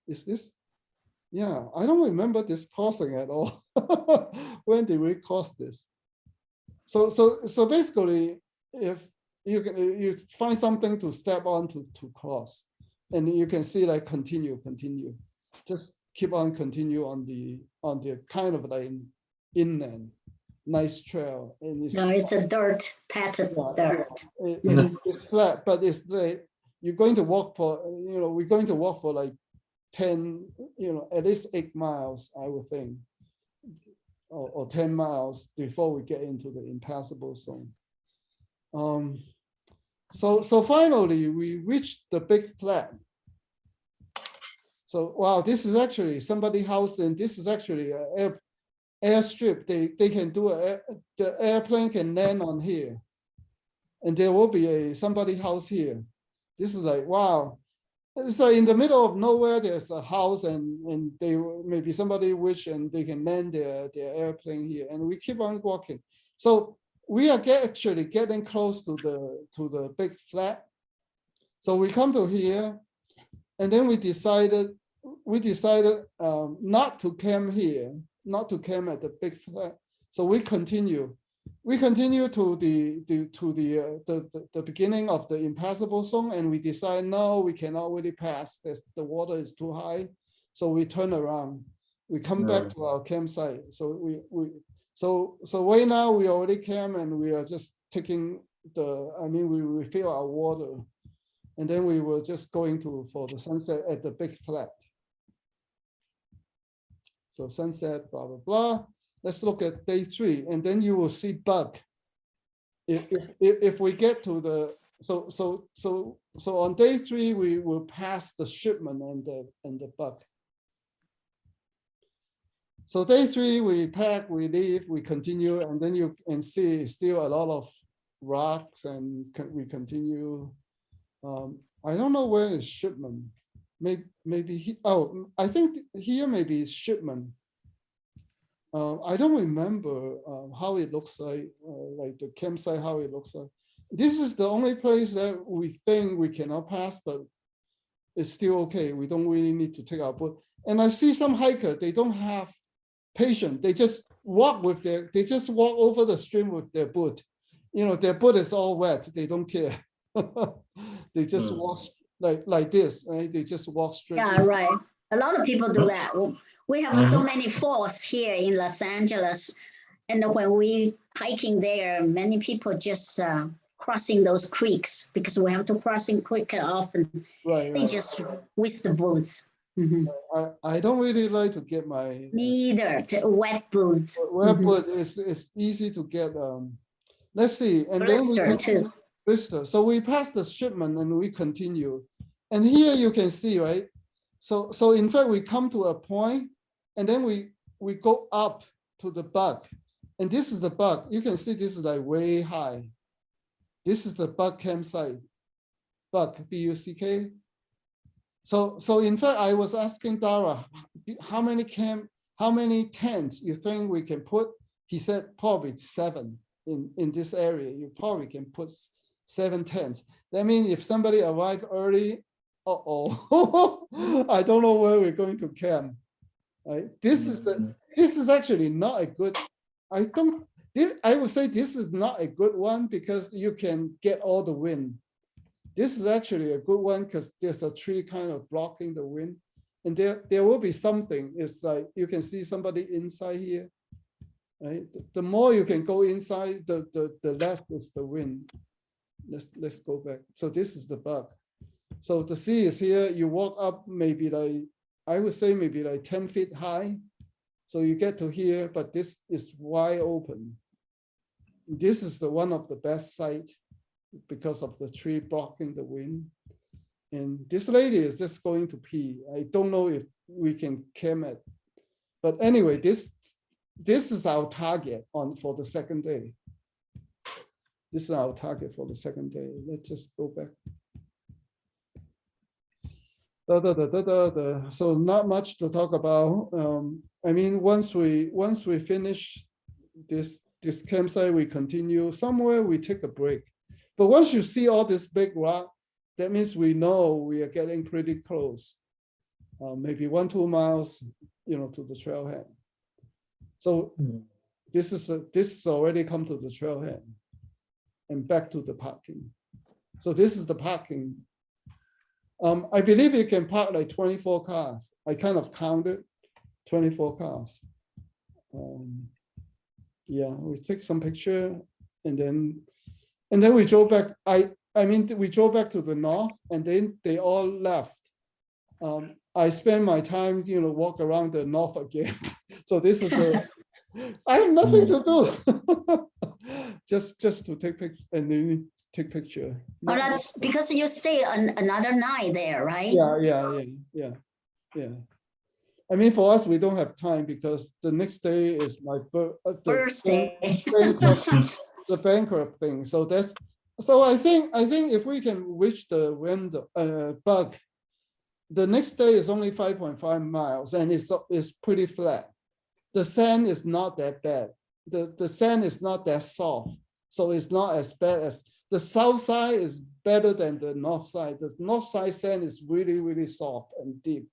is this? Yeah, I don't remember this crossing at all. When did we cross this? So basically, if you find something to step on to cross, and you can see like continue. Just keep on continue on the kind of like inland, nice trail. And It's a dirt pattern. Dirt. It's flat, but it's like you're going to walk for, we're going to walk for like 10, at least 8 miles, I would think, or 10 miles before we get into the impassable zone. So finally we reached the big flat. So, wow, this is actually somebody's house, and this is actually an airstrip. They can do the airplane can land on here, and there will be somebody's house here. This is like, wow. It's like in the middle of nowhere, there's a house, and they maybe somebody wish and they can land their airplane here, and we keep on walking. So we are actually getting close to the big flat. So we come to here, and then we decided not to camp here, not to camp at the big flat. So we continue to the beginning of the impassable zone, and we decide no, we cannot really pass. The water is too high, so we turn around. We come back to our campsite. So so right now we already camp, and we are just taking we refill our water, and then we were just going for the sunset at the big flat. So sunset, blah, blah, blah. Let's look at day 3, and then you will see bug. If we get to the, so on day 3, we will pass the shipment and the bug. So day 3, we pack, we leave, we continue, and then you can see still a lot of rocks, and we continue. I don't know where is shipment. Maybe I think here maybe it's shipment. I don't remember how it looks like the campsite, how it looks like. This is the only place that we think we cannot pass, but it's still okay. We don't really need to take our boat. And I see some hiker, they don't have patience. They just walk over the stream with their boot. Their boot is all wet. They don't care. They just walk like this, right? They just walk straight. Yeah, right. A lot of people do that. We have so many falls here in Los Angeles. And when we hiking there, many people just crossing those creeks because we have to crossing quicker often. Right, They right. just with the boots. Mhm. I don't really like to get my Me either, wet boots. web Mhm. boot. It's easy to get. Let's see, and then we Blister too. blister. So we pass the shipment and we continue. And here you can see, right? So in fact, we come to a point and then we go up to the bug. And this is the bug. You can see this is like way high. This is the bug campsite. Bug, B-U-C-K. So in fact, I was asking Dara, how many tents you think we can put? He said probably 7 in this area. You probably can put 7 tents. That means if somebody arrive early, I don't know where we're going to camp. Right? This is actually not a good. I would say this is not a good one because you can get all the wind. This is actually a good one because there's a tree kind of blocking the wind. And there will be something. It's like you can see somebody inside here. Right? The more you can go inside, the less is the wind. Let's go back. So this is the bug. So the sea is here. You walk up maybe like, I would say maybe like 10 feet high. So you get to here, but this is wide open. This is the one of the best site because of the tree blocking the wind. And this lady is just going to pee. I don't know if we can camp it. But anyway, this is our target for the second day. This is our target for the second day. Let's just go back. So not much to talk about. I mean, once we finish this campsite, we continue. Somewhere we take a break. But once you see all this big rock, that means we know we are getting pretty close. Maybe 1-2 miles, to the trailhead. So this is already come to the trailhead and back to the parking. So this is the parking. I believe you can park like 24 cars. I kind of counted 24 cars. Yeah, we take some picture and then we drove back. I mean, we drove back to the north and then they all left. I spend my time, walk around the north again. So this is I have nothing to do. just to take picture and then take picture. Oh, that's because you stay another night there, right? Yeah. I mean, for us, we don't have time because the next day is my birthday. The bankrupt thing. So I think if we can reach the window bug, the next day is only 5.5 miles and it's pretty flat. The sand is not that bad. The sand is not that soft. So it's not as bad as the south side is better than the north side. The north side sand is really, really soft and deep.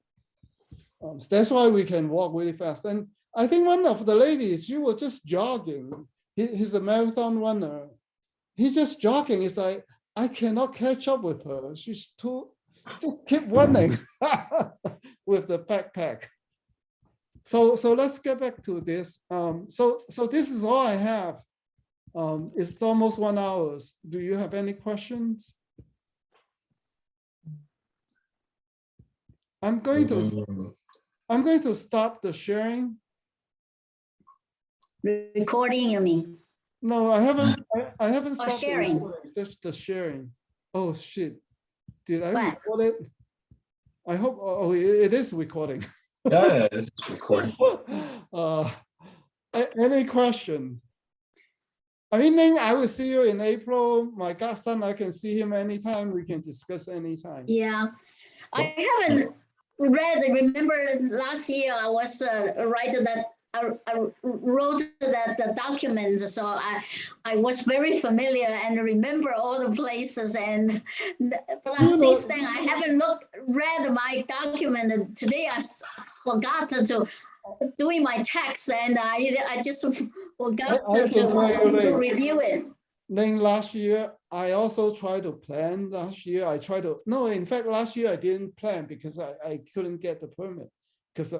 So that's why we can walk really fast. And I think one of the ladies, she was just jogging. He's a marathon runner. He's just jogging. It's like, I cannot catch up with her. She's just keep running with the backpack. So let's get back to this. So this is all I have. It's almost 1 hour. Do you have any questions? I'm going to stop the sharing. Recording, you mean? No, I haven't. I haven't stopped sharing. Just the sharing. Oh shit! Did I What? record it? I hope. Oh, it is recording. Yeah, it's recording. Any question? I mean, Ning, I will see you in April. My godson, I can see him anytime. We can discuss anytime. Yeah, I haven't read. Remember last year I was writing that. I wrote that document, so I was very familiar and remember all the places. And but since then, I haven't read my document. Today I forgot to doing my text, and I just forgot to review it. Then last year, I also tried to plan. In fact, last year I didn't plan because I couldn't get the permit. because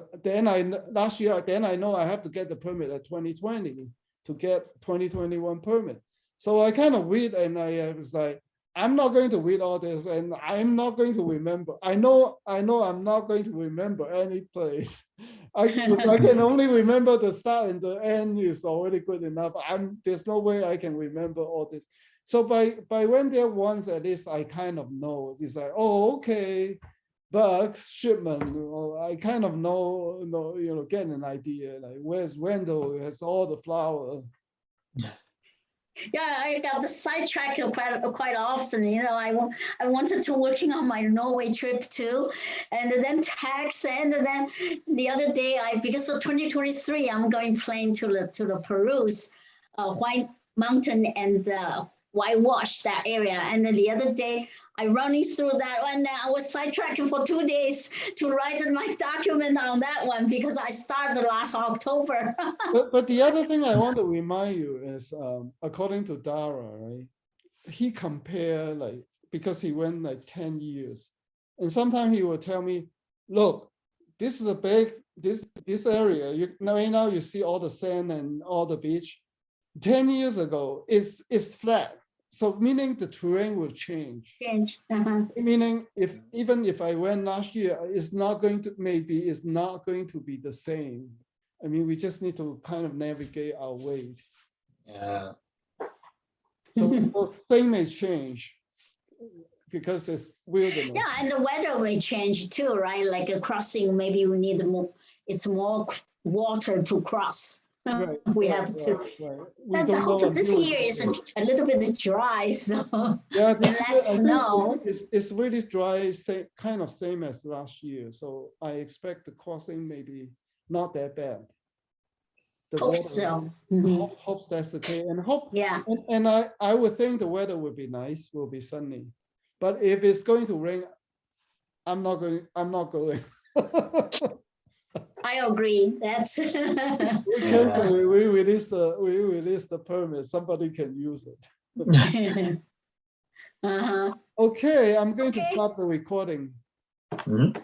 last year, then I know I have to get the permit at 2020 to get 2021 permit. So I kind of read and I was like, I'm not going to read all this and I'm not going to remember. I know I'm not going to remember any place. I can only remember the start and the end is already good enough. There's no way I can remember all this. So by when there once at least I kind of know, it's like, oh, okay, bugs, shipment, I kind of know, get an idea, like where's Wendell, it has all the flour. Yeah, I got sidetracked quite often. I wanted to working on my Norway trip too, and then tax, and then the other day because of 2023, I'm going plane to the Peru's White Mountain and Whitewash, that area, and then the other day I running through that one. I was sidetracked for 2 days to write my document on that one because I started last October. But the other thing I want to remind you is, according to Dara, right? He compared because he went 10 years, and sometimes he will tell me, look, this is a big, this area, right now you see all the sand and all the beach. 10 years ago, it's flat. So meaning the terrain will change. Meaning even if I went last year, it's not going to be the same. I mean, we just need to kind of navigate our way. Yeah. So things may change because it's wilderness. Yeah, and the weather may change too, right? Like a crossing, maybe we need more water to cross. Right, we right, have to. right. And I hope this year is a little bit dry, so yeah, with less snow. It's really dry, kind of same as last year. So I expect the crossing maybe not that bad. Hope so. Hopes that's the case, and hope. Yeah. And I would think the weather will be nice, will be sunny, but if it's going to rain, I'm not going. I agree. That's We cancel it. We release the permit. Somebody can use it. Okay, I'm going to stop the recording. Mhm.